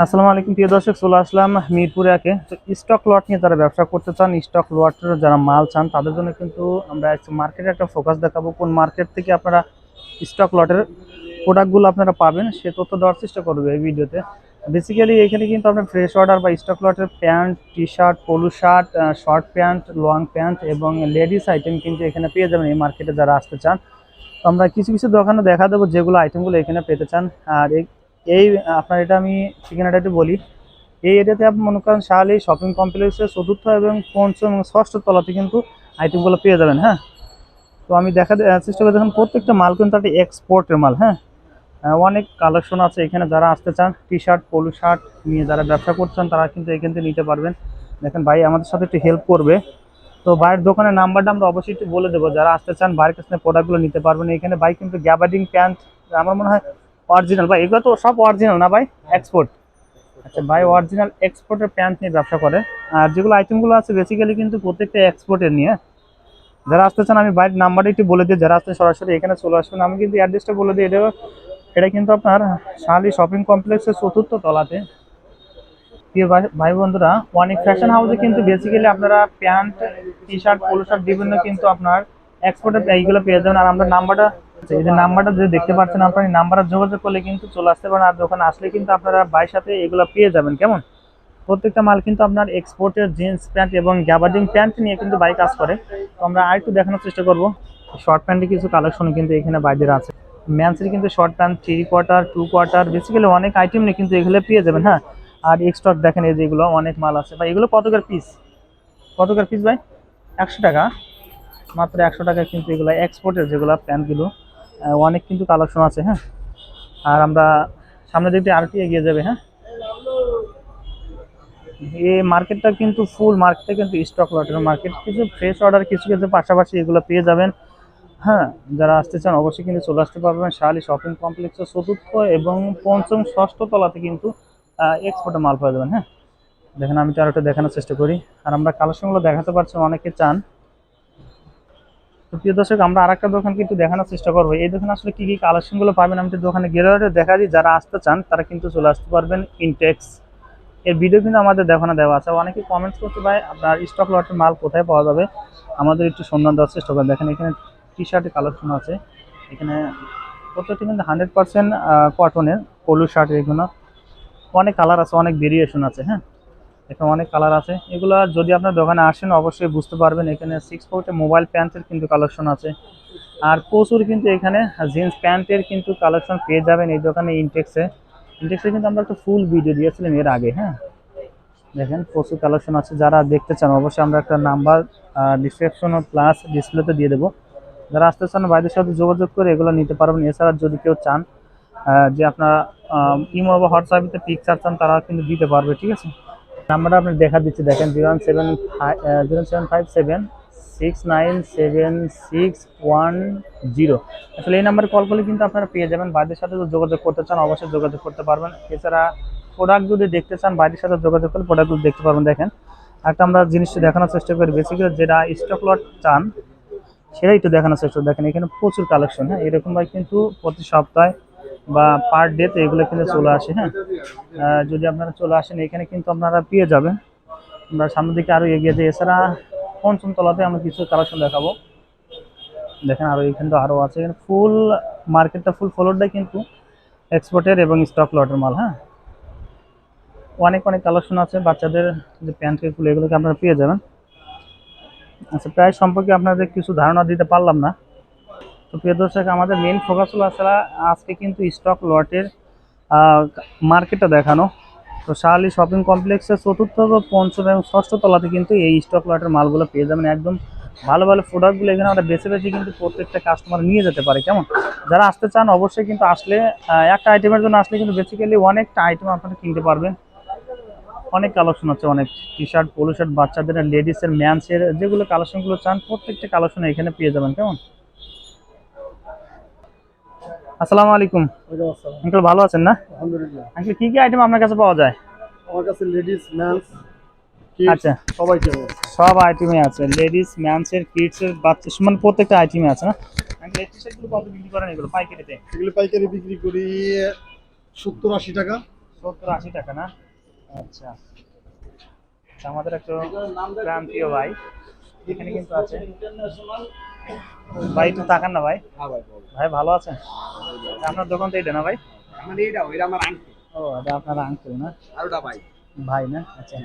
আসসালামু আলাইকুম প্রিয় দর্শক, চলে আসলাম মিরপুরে একে। তো স্টক লট নিয়ে যারা ব্যবসা করতে চান, স্টক লটের যারা মাল চান, তাদের জন্য কিন্তু আমরা মার্কেটে একটা ফোকাস দেখাবো। কোন মার্কেট থেকে আপনারা স্টক লটের প্রোডাক্টগুলো আপনারা পাবেন সে তথ্য দেওয়ার চেষ্টা করবে এই ভিডিওতে। বেসিক্যালি এখানে কিন্তু আপনার ফ্রেশ অর্ডার বা স্টক লটের pant, T shirt, polo shirt, short pant, long pant এবং লেডিস আইটেম কিন্তু এখানে পেয়ে যাবেন এই মার্কেটে যারা আসতে চান। তো আমরা কিছু কিছু দোকানে দেখা দেবো যেগুলো আইটেমগুলো এখানে পেতে চান। আর এই আপনার এটা আমি ঠিকানাটা একটু বলি। এই এরিয়াতে আপনি মনে করেন শাহালি শপিং কমপ্লেক্সের চতুর্থ এবং পঞ্চম এবং ষষ্ঠ তলাতে কিন্তু আইটেমগুলো পেয়ে যাবেন। হ্যাঁ, তো আমি চেষ্টা করে দেখুন প্রত্যেকটা মাল কিন্তু একটা এক্সপোর্টের মাল। হ্যাঁ, অনেক কালেকশন আছে এখানে। যারা আসতে চান টি শার্ট, পোলো শার্ট নিয়ে যারা ব্যবসা করছেন তারা কিন্তু এখান থেকে নিতে পারবেন। দেখেন ভাই আমাদের সাথে একটু হেল্প করবে। তো ভাইয়ের দোকানের নাম্বারটা আমরা অবশ্যই একটু বলে দেবো। যারা আসতে চান ভাইয়ের কাছে প্রোডাক্টগুলো নিতে পারবেন। এখানে ভাই কিন্তু গ্যাবার্ডিং প্যান্ট আমার মনে হয় অরিজিনাল। ভাই এগুলো তো সব অরিজিনাল না ভাই? এক্সপোর্ট। আচ্ছা ভাই অরিজিনাল এক্সপোর্টের প্যান্ট নিয়ে ব্যবসা করে। আর যেগুলো আইটেমগুলো আছে বেসিক্যালি কিন্তু প্রত্যেকটা এক্সপোর্টের নিয়ে। যারা আসতে চান আমি বাইরের নাম্বারটা একটু বলে দিই, যারা আসতে সরাসরি এখানে চলে আসবেন। আমি কিন্তু অ্যাড্রেসটা বলে দিই। এটা কিন্তু আপনার শাহালি শপিং কমপ্লেক্সের চতুর্থ তলাতে। প্রিয় ভাই বন্ধুরা, অনেক ফ্যাশন হাউসে কিন্তু বেসিক্যালি আপনারা pant, T shirt, polo shirt বিভিন্ন কিন্তু আপনার এক্সপোর্টের এইগুলো পেয়ে যাবেন। আর আমরা নাম্বারটা, এই যে নাম্বারটা যে দেখতে পাচ্ছেন আপনার, এই নাম্বারে যোগাযোগ করলে কিন্তু চলে আসতে পারেন। আর দোকানে আসলে কিন্তু আপনারা ভাইয়ের সাথে এগুলো পেয়ে যাবেন। কেমন? প্রত্যেকটা মাল কিন্তু আপনার এক্সপোর্টের জিন্স প্যান্ট এবং গ্যাবার্ডিং প্যান্ট নিয়ে কিন্তু ভাই কাজ করে। তো আমরা আর একটু দেখানোর চেষ্টা করবো। শর্ট প্যান্টে কিছু কালেকশন কিন্তু এখানে বাইরের আছে। ম্যান্সের কিন্তু short pant, three quarter, two quarter basically অনেক আইটেম নিয়ে কিন্তু এগুলো পেয়ে যাবেন। হ্যাঁ, আর এক্সট্রা দেখেন এই যেগুলো অনেক মাল আছে ভাই। এগুলো কত করে পিস? কত করে পিস ভাই? 100 টাকা, মাত্র 100 টাকা কিন্তু এগুলো এক্সপোর্টের যেগুলো প্যান্টগুলো। অনেক কিন্তু কালেকশন আছে। হ্যাঁ, আর আমরা সামনের দিকে আরেকটু এগিয়ে যাবে। হ্যাঁ, এই মার্কেটটা কিন্তু ফুল মার্কেটটা কিন্তু স্টক লটের মার্কেট। কিছু ফ্রেশ অর্ডার কিছু কিছু পাশাপাশি এগুলো পেয়ে যাবেন। হ্যাঁ, যারা আসতে চান অবশ্যই কিন্তু চলে আসতে পারবেন শাহালি শপিং কমপ্লেক্সের চতুর্থ এবং পঞ্চম ষষ্ঠ তলাতে কিন্তু এক্সপোর্টের মাল পাওয়া যাবেন। হ্যাঁ, দেখেন আমি তো আর একটা দেখানোর চেষ্টা করি। আর আমরা কালেকশনগুলো দেখাতে পারছি, অনেকে চান। তো প্রিয় দর্শক, আমরা আরেকটা দোকান কিন্তু দেখানোর চেষ্টা করবো। এই দোকানে আসলে কি কি কালেকশনগুলো পাবেন আমি তো দোকানে গেলে দেখা দিই। যারা আসতে চান তারা কিন্তু চলে আসতে পারবেন ইনটেক্স। এর ভিডিও কিন্তু আমাদের দেখানো দেওয়া আছে। অনেকে কমেন্টস করতে ভাই আপনার স্টক লটের মাল কোথায় পাওয়া যাবে, আমাদের একটু সন্ধান দেওয়ার চেষ্টা করেন। দেখেন এখানে টি শার্টের কালেকশন আছে। এখানে প্রত্যেকটি কিন্তু 100% কটনের পলু শার্ট। এগুলো অনেক কালার আছে, অনেক ভেরিয়েশন আছে। হ্যাঁ, এখানে অনেক কালার আছে। এগুলো যদি আপনার দোকানে আসেন অবশ্যই বুঝতে পারবেন। এখানে 6 ফোর্টে মোবাইল প্যান্টের কিন্তু কালেকশন আছে। আর প্রচুর কিন্তু এখানে জিন্স প্যান্টের কিন্তু কালেকশন পেয়ে যাবেন এই দোকানে ইনটেক্সে। ইনটেক্সে কিন্তু আমরা একটা ফুল ভিডিও দিয়েছিলাম এর আগে। হ্যাঁ, দেখেন প্রচুর কালেকশন আছে। যারা দেখতে চান অবশ্যই আমরা একটা নাম্বার ডিসক্রিপশন প্লাস ডিসপ্লেতে দিয়ে দেবো। যারা আসতে চান ভাইদের সাথে যোগাযোগ করে এগুলো নিতে পারবেন। এছাড়া যদি কেউ চান যে আপনারা ইমো বা হোয়াটসঅ্যাপে পিকচার চান, তারা কিন্তু দিতে পারবে। ঠিক আছে, নাম্বারটা আপনি দেখা দিচ্ছি। দেখেন 07507697610। আসলে এই নাম্বারে কল করলে কিন্তু আপনারা পেয়ে যাবেন। ভাইদের সাথে যোগাযোগ করতে চান অবশ্যই যোগাযোগ করতে পারবেন। এছাড়া প্রোডাক্ট যদি দেখতে চান ভাইদের সাথে যোগাযোগ করলে প্রোডাক্টগুলো দেখতে পারবেন। দেখেন একটা আমরা জিনিসটা দেখানোর চেষ্টা করি। বেসিক্যালি যেটা স্টক লট চান সেটাই একটু দেখানোর চেষ্টা করি। দেখেন এখানে প্রচুর কালেকশন। হ্যাঁ, এরকম ভাই কিন্তু প্রতি সপ্তাহে বা পার ডেতে এগুলো কিন্তু চলে আসে। হ্যাঁ, যদি আপনারা চলে আসেন এখানে কিন্তু আপনারা পেয়ে যাবেন। আমরা সামনের দিকে আরো এগিয়ে যাই। এছাড়া পঞ্চম তলাতে আমরা কিছু কালেকশন দেখাবো। দেখেন আরো এখানে তো আরো আছে। ফুল মার্কেটটা ফুল ফ্লোরটাই কিন্তু এক্সপোর্টের এবং স্টক লটের মাল। হ্যাঁ, অনেক অনেক কালেকশন আছে। বাচ্চাদের যে প্যান্ট গুলো এগুলোকে আপনারা পেয়ে যাবেন। আচ্ছা, প্রায় সম্পর্কে আপনাদের কিছু ধারণা দিতে পারলাম না। তো প্রিয় দর্শক, আমাদের মেইন ফোকাস হলো আসলে আজকে কিন্তু স্টক লটের মার্কেটটা দেখানো। তো শাহালি শপিং কমপ্লেক্সের চতুর্থ, পঞ্চম এবং ষষ্ঠ তলাতে কিন্তু এই স্টক লটের মালগুলো পেয়ে যাবেন। একদম ভালো ভালো প্রোডাক্টগুলো এখানে আমরা বেছে বেছে কিন্তু প্রত্যেকটা কাস্টমার নিয়ে যেতে পারে। কেমন? যারা আসতে চান অবশ্যই কিন্তু আসলে একটা আইটেমের জন্য আসলে কিন্তু বেসিক্যালি অনেকটা আইটেম আপনারা কিনতে পারবেন। অনেক কালেকশন আছে, অনেক টি শার্ট, পোলো শার্ট, বাচ্চাদের, লেডিসের, ম্যানসের যেগুলো কালেকশনগুলো চান প্রত্যেকটা কালেকশন এখানে পেয়ে যাবেন। কেমন? আসসালামু আলাইকুম আঙ্কেল, ভালো আছেন না? আলহামদুলিল্লাহ। আঙ্কেল কি কি আইটেম আপনার কাছে পাওয়া যায়? আমার কাছে লেডিস ম্যানস আচ্ছা, সবাই চলে আছে। সব আইটেমে আছে। লেডিস, ম্যানসের, কিডসের, বাচ্চা মানে প্রত্যেকটা আইটেমে আছে না? আঙ্কেল এই টি-শার্টগুলো কত বিক্রি করেন এগুলো পাইকারিতে? এগুলো পাইকারি বিক্রি করি 70-80 টাকা। 70-80 টাকা না? আচ্ছা আচ্ছা, আমাদের একটা প্রান্তীয় ভাই এখানে কিন্তু আছে। ভাই একটু তাকান না ভাই। ভাই ভালো আছেন? আপনার দোকান তো এটা না ভাই? ও এটা আপনার আঙ্কেল না? ভাই না? আচ্ছা।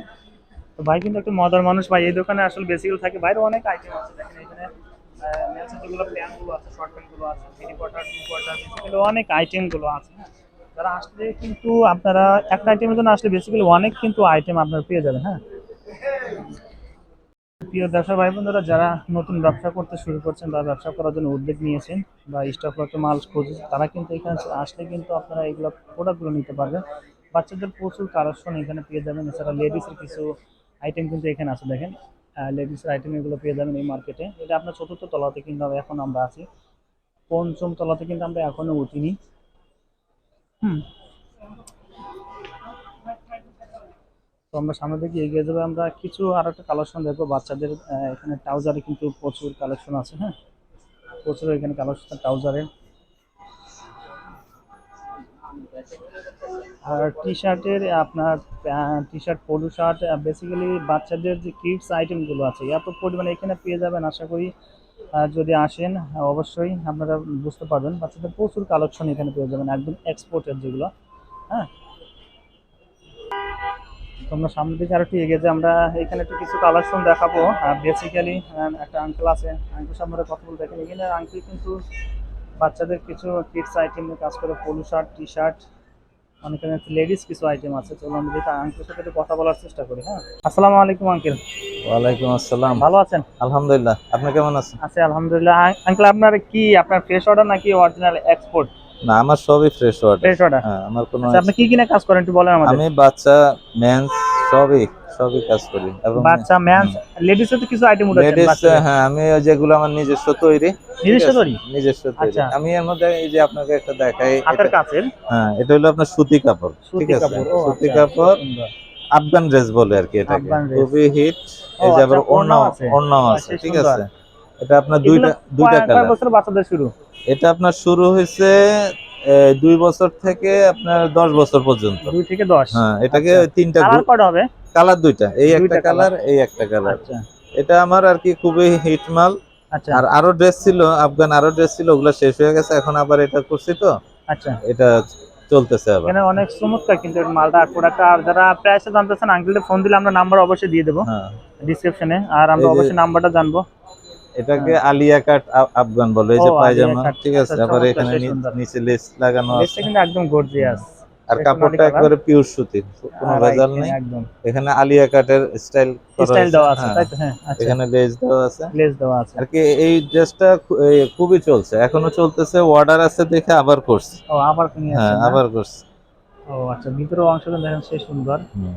তো ভাই কিন্তু একটা মজার মানুষ ভাই। এই দোকানে আসলে বেসিক্যালি থাকে, বাইরে অনেক আইটেম আছে দেখেন এখানে। মেন্সের যেগুলো প্যান্ট গুলো আছে, শর্ট প্যান্ট গুলো আছে, mini quarter, two quarter, basically অনেক আইটেম গুলো আছে, হ্যাঁ। যারা আসলে কিন্তু আপনারা একটা আইটেমের জন্য আসলে বেসিক্যালি অনেক কিন্তু আইটেম আপনারা পেয়ে যাবেন, হ্যাঁ। প্রিয় ব্যবসা ভাই বোনেরা, যারা নতুন ব্যবসা করতে শুরু করছেন বা ব্যবসা করার জন্য উদ্যোগ নিয়েছেন বা স্টক লটে মাল খুঁজছেন, তারা কিন্তু এখানে আসলে কিন্তু আপনারা এইগুলো প্রোডাক্টগুলো নিতে পারবেন। বাচ্চাদের প্রচুর কালেকশন এখানে পেয়ে যাবেন। এছাড়া লেডিসের কিছু আইটেম কিন্তু এখানে আছে দেখেন। লেডিসের আইটেম এগুলো পেয়ে যাবেন এই মার্কেটে। এটা আপনার চতুর্থ তলাতে কিন্তু এখন আমরা আছি, পঞ্চম তলাতে কিন্তু আমরা এখনো উঠিনি। হুম, তো আমরা সামনের দিকে এগিয়ে যাবো। আমরা কিছু আর একটা কালেকশন দেখবো বাচ্চাদের। এখানে ট্রাউজারে কিন্তু প্রচুর কালেকশন আছে, হ্যাঁ। প্রচুর এখানে কালেকশন ট্রাউজারের। আর টি শার্টের আপনার T shirt, polo shirt, basically বাচ্চাদের যে কিডস আইটেমগুলো আছে এত পরিমাণে এখানে পেয়ে যাবেন আশা করি। যদি আসেন অবশ্যই আপনারা বুঝতে পারবেন, বাচ্চাদের প্রচুর কালেকশন এখানে পেয়ে যাবেন, একদম এক্সপোর্টের যেগুলো, হ্যাঁ। তো আমরা সামনের দিকে আর একটু এগিয়ে যাই। আমরা এখানে একটু কিছু কালেকশন দেখাবো। বেসিক্যালি একটা আঙ্কেল আছে, আঙ্কেল সামনে কথা বলে দেখেন। এখানে আঙ্কেল কিন্তু বাচ্চাদের কিছু কিডস আইটেম নিয়ে কাজ করে, পোলো শার্ট, টি শার্ট, অনেক লেডিস কিছু আইটেম আছে। চলো আমরা যেটা আঙ্কেলের সাথে একটু কথা বলার চেষ্টা করি, হ্যাঁ। আসসালামু আলাইকুম আঙ্কেল। ওয়ালাইকুম আসসালাম। ভালো আছেন? আলহামদুলিল্লাহ, আপনি কেমন আছেন? আছি আলহামদুলিল্লাহ। আঙ্কেল আপনার কি আপনার ফ্রেশ অর্ডার নাকি অরিজিনাল এক্সপোর্ট? না, আমার সবই ফ্রেশ অর্ডার। Fresh order. হ্যাঁ, আমার কোনো আচ্ছা, আপনি কি কিনে কাজ করেন একটু বলেন আমাদের। আমি বাচ্চা, মেন্স সবই কাজ করি। এবং বাচ্চা, মেন্স, লেডিস এর তো কিছু আইটেম উঠেছে লেডিস, বাচ্চাদের। হ্যাঁ, আমি ওই যেগুলো আমার নিজস্ব তৈরি। নিজস্ব তৈরি? নিজস্ব তৈরি। আচ্ছা। আমি এর মধ্যে এই যে আপনাকে একটা দেখাই, হাতের কাছের। হ্যাঁ, এটা হলো আপনার সুতি কাপড়, ঠিক সুতি আছে? কাপড়। ও সুতি আচ্ছা, কাপড়, সুন্দর। আফগান ড্রেস বলে আর কি এটাকে, আফগান ড্রেস। খুবই হিট। ও এই যে আবার আচ্ছা, ওড়নাও আছে। ওড়নাও আছে, আচ্ছা, ঠিক সুন্দর। আছে? এটা আপনার এগুলো দুইটা কয় কালার। বছর বাচ্চাদের শুরু? এটা আপনার শুরু হয়েছে 2 বছর থেকে আপনার 10 বছর পর্যন্ত। 2 থেকে 10। হ্যাঁ, এটাকে আচ্ছা। তিনটা কালার কয়টা হবে? কালার, দুইটা, এই দুইটা একটা কালার, এই একটা কালার। আচ্ছা এটা আমার আর কি খুবই হিট মাল। আচ্ছা আর আরো ড্রেস ছিল, আফগান আরো ড্রেস ছিল, ওগুলো শেষ হয়ে গেছে, এখন আবার এটা করছি, তো আচ্ছা। এটা চলতেছে আবার। এখানে অনেক চমৎকার কিন্তু এই মালটা আর প্রোডাক্টটা। আর যারা প্রাইসে জানতেছেন আঙ্কেলকে ফোন দিলে আমরা নাম্বার অবশ্যই দিয়ে দেবো হ্যাঁ, ডিসক্রিপশনে, আর আমরা এই যে- অবশ্যই নাম্বারটা জানবো। এটাকে আলিয়া কাট আফগান বলে। এই যে ও, আলিয়া পায়জামা, কাট। ঠিক আছে? আচ্ছা, আবার চমৎকার, এখানে সেই সুন্দর। নিচে লেস লাগানো লেসটা আছে। কিন্তু একদম গর্জিয়াস। আর কাপড়টা একবারে পিওর সুতি, কোনো ভেজাল নেই। একদম এখানে আলিয়া কাটের স্টাইল স্টাইল দেওয়া আছে, তাই তো? হ্যাঁ, আচ্ছা। এখানে লেস দেওয়া আছে লেস দেওয়া আছে। আর কি। এই ড্রেসটা খুবই চলছে, এখনো চলতেছে। অর্ডার আছে দেখে আবার করছি। ও, আবার কিনে হ্যাঁ, আসছেন না? আবার করছি। ও আচ্ছা, ভিতরে অংশটা দেখেন সেই সুন্দর। হুম।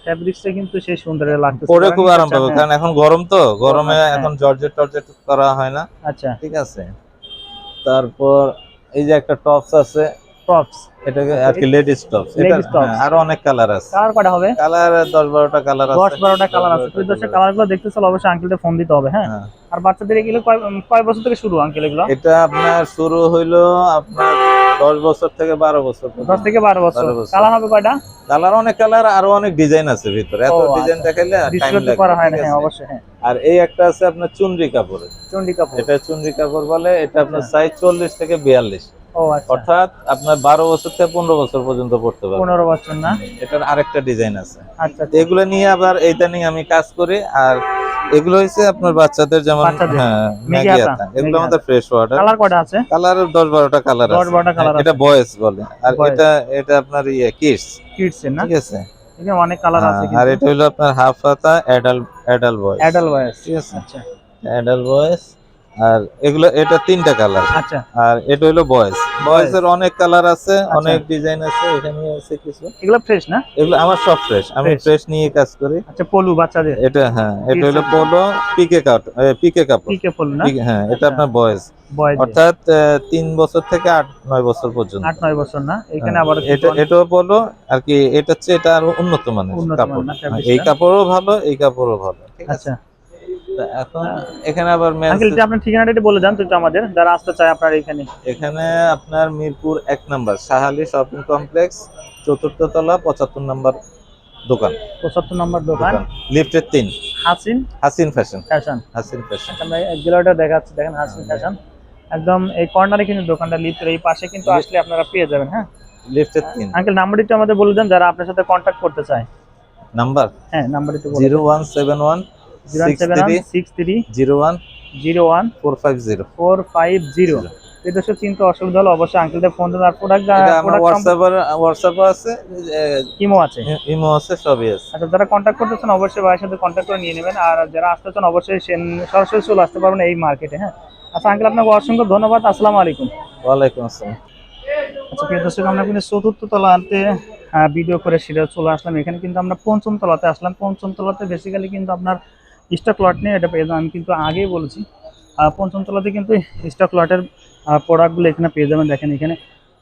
ফ্যাব্রিক্সটা কিন্তু সেই সুন্দর লাগতেছে। পরে খুব আরাম পাবে, হ্যাঁ। কারণ এখন গরম, তো গরমে হ্যাঁ। এখন জর্জেট টর্জেট করা হয় না, আচ্ছা, ঠিক আছে? তারপর এই যে একটা টপস আছে, টপস। এটাকে আর কি লেডিস টপস। এটা Ladies tops। আরো অনেক কালার আছে। কালার কয়টা হবে? কালার 10-12টা কালার আছে। 10-12টা কালার আছে। 10-12টা তুই দর্শক colour কালারগুলো দেখতে চলো, অবশ্যই আঙ্কেলকে ফোন দিতে হবে, হ্যাঁ। হ্যাঁ। আর বাচ্চাদের এগুলো কয় বছর থেকে শুরু আঙ্কেল এগুলো? এটা আপনার শুরু হইলো আপনার 10 বছর থেকে 12 বছর 10 থেকে 12 বছর। 12 বছর। কালার হবে কয়টা? কালার অনেক কালার, আরো অনেক ডিজাইন আছে ভিতরে। এত ও, আচ্ছা। ডিজাইন দেখাইলে টাইম ডিসপ্লে লাগবে, করা হয় না, ঠিক হ্যাঁ আছে? অবশ্যই, হ্যাঁ। আর এই একটা আছে আপনার চুনরি কাপড়ের। চন্ডি কাপড়। এটা চুনরি কাপড় বলে। এটা আপনার আচ্ছা। সাইজ 40 থেকে 42, ও আচ্ছা, অর্থাৎ আপনার 12 বছর থেকে 15 বছর পর্যন্ত পড়তে পারবে। 15 বছর না? এটার আরেকটা ডিজাইন আছে। আচ্ছা তো এগুলো নিয়ে আবার এইটা নিয়ে আমি কাজ করি। আর এগুলো হচ্ছে আপনার বাচ্চাদের, যেমন বাচ্চাদের। হ্যাঁ, মেগি ম্যাগি হাতা, হাতা, এগুলো মেগি আমাদের ফ্রেশ অর্ডার। কালার কয়টা আছে? কালার 10-12টা কালার আছে। 10-12টা colour এটা আছে। বয়েজ বলে। আর Boys। এটা আপনার কিডস, কিডস এর না? ঠিক আছে? এখানে অনেক কালার আছে আর কিন্তু। এটা হলো আপনার হাফ হাতা অ্যাডাল্ট বয়েজ। অ্যাডাল্ট বয়স, ঠিক আছে? আচ্ছা অ্যাডাল্ট বয়েজ। আর এগুলো, এটা 3টা কালার। আচ্ছা। আর এটা হলো বয়েজ এর অনেক কালার আছে, আচ্ছা। অনেক ডিজাইন আছে। এখানে আছে কিছু। এগুলো ফ্রেশ না? এগুলো আমার সব ফ্রেশ, আমি Fresh। ফ্রেশ নিয়ে কাজ করি। আচ্ছা, পলু বাচ্চাদের। এটা, হ্যাঁ, এটা হলো Kids। পোলো পিকে কাপড়। পিকে পলু না? হ্যাঁ, এটা আচ্ছা। আপনার বয়েজ, বয়স অর্থাৎ 3 বছর থেকে 8-9 বছর পর্যন্ত। 8-9 বছর না? এখানে হ্যাঁ, আবার এটাও বলো আর কি। এটা হচ্ছে, এটা আরো উন্নত মানের উন্নত কাপড়। মানের না হ্যাঁ, fabrics এই টা? কাপড়ও ভালো, এই কাপড়ও ভালো, ঠিক আছে? আচ্ছা। তো এখন এখানে আবার আঙ্কেল যে আপনার ঠিকানাটা একটু বলে যান তো একটু আমাদের, যারা আসতে চায় আপনার এখানে। এখানে আপনার মিরপুর 1 নম্বর শাহালি শপিং কমপ্লেক্স, 4th তলা, 75 নম্বর দোকান। 75 নম্বর দোকান, লিফটের 3, Hasin Hasin fashion. Fashion. Hasin fashion. আমরা গেলাটা দেখাচ্ছি, দেখেন হাসিন ফ্যাশন একদম এই কর্নারে কিন্তু দোকানটা, লিফটের এই পাশে কিন্তু আসলে আপনারা পেয়ে যাবেন। হ্যাঁ লিফটের 3 আঙ্কেল নাম্বারটা একটু আমাদের বলে দেন যারা আপনার সাথে কন্ট্যাক্ট করতে চায়। নাম্বার হ্যাঁ নাম্বারটা একটু বলে 0171 63 01 01 450। 450। এই দর্শক চিন্তা অসুবিধা হলে অবশ্যই আঙ্কেলদের ফোন দেবেন। আর প্রোডাক্ট এটা আমার হোয়াটসঅ্যাপে আছে, ইমো আছে, ইমো আছে, সবই আছে। আচ্ছা যারা কন্ট্যাক্ট করতে চান অবশ্যই ভাইয়ের সাথে কন্ট্যাক্ট করে নিয়ে নেবেন। আর যারা আসতে চান অবশ্যই সরাসরি চলে আসতে পারবেন এই মার্কেটে। হ্যাঁ আচ্ছা আঙ্কেল আপনাকে অসংখ্য ধন্যবাদ, আসসালামু আলাইকুম। ওয়ালাইকুম আসসালাম। আচ্ছা প্রিয় দর্শক আমরা কিন্তু 4th তলাতে ভিডিও করে সেটা চলে আসলাম। এখানে কিন্তু আমরা 5ম তলাতে আসলাম। 5ম তলাতে বেসিক্যালি কিন্তু আপনার স্টক লট নিয়ে এটা পেয়ে যাবেন। আমি কিন্তু আগেই বলেছি 5ম তলাতে কিন্তু স্টক লটের প্রোডাক্টগুলো এখানে পেয়ে যাবেন। দেখেন এখানে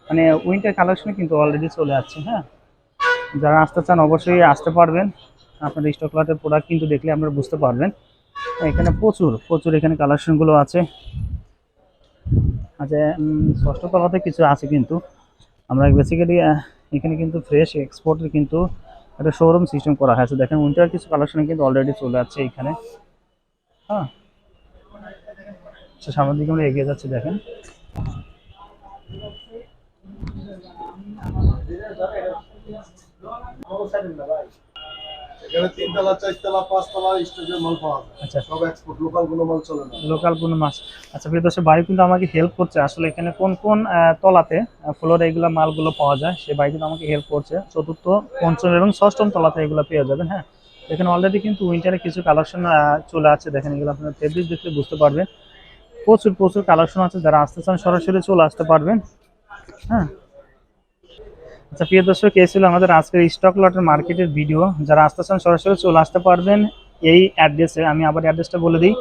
মানে উইন্টার কালেকশন কিন্তু অলরেডি চলে আসছে। হ্যাঁ যারা আসতে চান অবশ্যই আসতে পারবেন। আপনার স্টক লটের প্রোডাক্ট কিন্তু দেখলে আপনারা বুঝতে পারবেন। এখানে প্রচুর এখানে কালেকশনগুলো আছে। আচ্ছা 6ষ্ঠ তলাতে কিছু আছে কিন্তু আমরা বেসিক্যালি এখানে কিন্তু ফ্রেশ এক্সপোর্টের কিন্তু একটা শোরুম সিস্টেম করা হয়েছে। দেখেন উইন্টার কিছু কালেকশন কিন্তু অলরেডি চলে আসছে এখানে। হ্যাঁ আচ্ছা সামনের দিকে আমরা এগিয়ে যাচ্ছি। দেখেন এখানে 3 তলা 4 তলা 5 তলা স্টকের মাল পাওয়া যায়। আচ্ছা সব এক্সপোর্ট, লোকাল কোনো মাল চলে না। লোকাল কোনো মাছ। আচ্ছা প্রিয় দর্শক ভাই কিন্তু আমাকে হেল্প করছে আসলে এখানে কোন কোন তলাতে ফ্লোরে এগুলো মালগুলো পাওয়া যায়, সে ভাই কিন্তু আমাকে হেল্প করছে। 4th 5ম এবং 6ষ্ঠ তলাতে এগুলো পেয়ে যাবেন। হ্যাঁ এখানে অলরেডি কিন্তু উইন্টারে কিছু কালেকশন চলে আসছে। দেখেন এগুলো আপনার ফেব্রিক দেখলে বুঝতে পারবেন। প্রচুর কালেকশন আছে। যারা আসতে চান সরাসরি চলে আসতে পারবেন। হ্যাঁ আচ্ছা প্রিয় দর্শক এই ছিল আমাদের আজকের স্টক লটের মার্কেটের ভিডিও। যারা আসতে চান সরাসরি চলে আসতে পারবেন এই অ্যাড্রেসে। আমি আবার অ্যাড্রেসটা বলে দিই,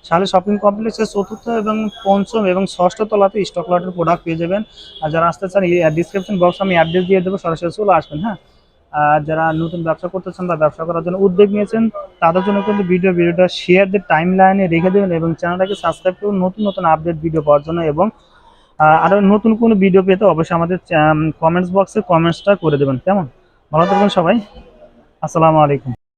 শাহালি শপিং কমপ্লেক্সের 4th এবং 5ম এবং 6ষ্ঠ তলাতে স্টক লটের প্রোডাক্ট পেয়ে যাবেন। আর যারা আসতে চান ডিসক্রিপশন বক্সে আমি অ্যাড্রেস দিয়ে দেবো, সরাসরি চলে আসবেন। হ্যাঁ আর যারা নতুন ব্যবসা করতে চান বা ব্যবসা করার জন্য উদ্যোগ নিয়েছেন তাদের জন্য কিন্তু ভিডিওটা শেয়ার দিয়ে টাইম লাইনে রেখে দেবেন এবং চ্যানেলটাকে সাবস্ক্রাইব করুন নতুন আপডেট ভিডিও পাওয়ার জন্য। এবং আরও নতুন কোনো ভিডিও পেতে অবশ্যই আমাদের কমেন্টস বক্সে কমেন্টসটা করে দেবেন। কেমন, ভালো থাকবেন সবাই, আসসালামু আলাইকুম।